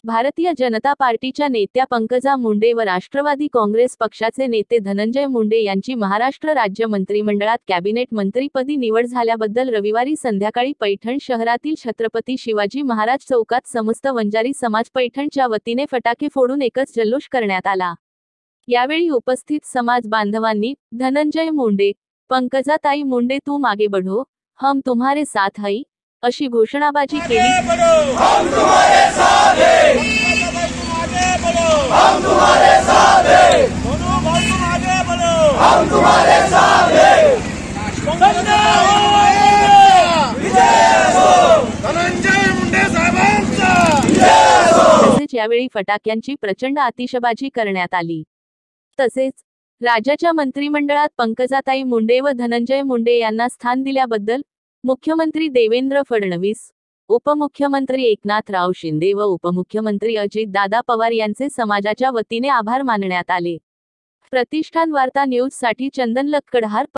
भारतीय जनता पार्टीच्या नेत्या पंकजा मुंडे व राष्ट्रवादी काँग्रेस पक्षाचे नेते धनंजय मुंडे यांची महाराष्ट्र राज्य मंत्रिमंडळात कॅबिनेट मंत्रीपदी निवड झाल्याबद्दल रविवारी संध्याकाळी पैठण शहरातील छत्रपती शिवाजी महाराज चौकात समस्त वंजारी समाज पैठणच्या वतीने फटाके फोडून एकच जल्लोष करण्यात आला। यावेळी उपस्थित समाज बांधवांनी धनंजय मुंडे, पंकजाताई मुंडे तुम आगे बढ़ो, हम तुम्हारे साथ हैं अशी घोषणाबाजी केली। हम तुम्हारे साथ हैं, हम तुम्हारे साथ हैं, दोनों भाई तुम आगे बढ़ो, हम तुम्हारे साथ हैं। विजय हो धनंजय मुंडे साहेबांचा, विजय हो। तसेच यावेळी फटाक्यांची प्रचंड आतिषबाजी करण्यात आली। तसेच राज्याच्या मंत्रिमंडळात पंकजाताई मुंडे व धनंजय मुंडे यांना स्थान दिल्याबद्दल मुख्यमंत्री देवेंद्र फडणवीस, उपमुख्यमंत्री एकनाथराव शिंदे व उपमुख्यमंत्री अजितदादा पवार यांचे समाजाच्या वतीने आभार मानण्यात आले। प्रतिष्ठान वार्ता न्यूज साठी चंदन लक्कडहार।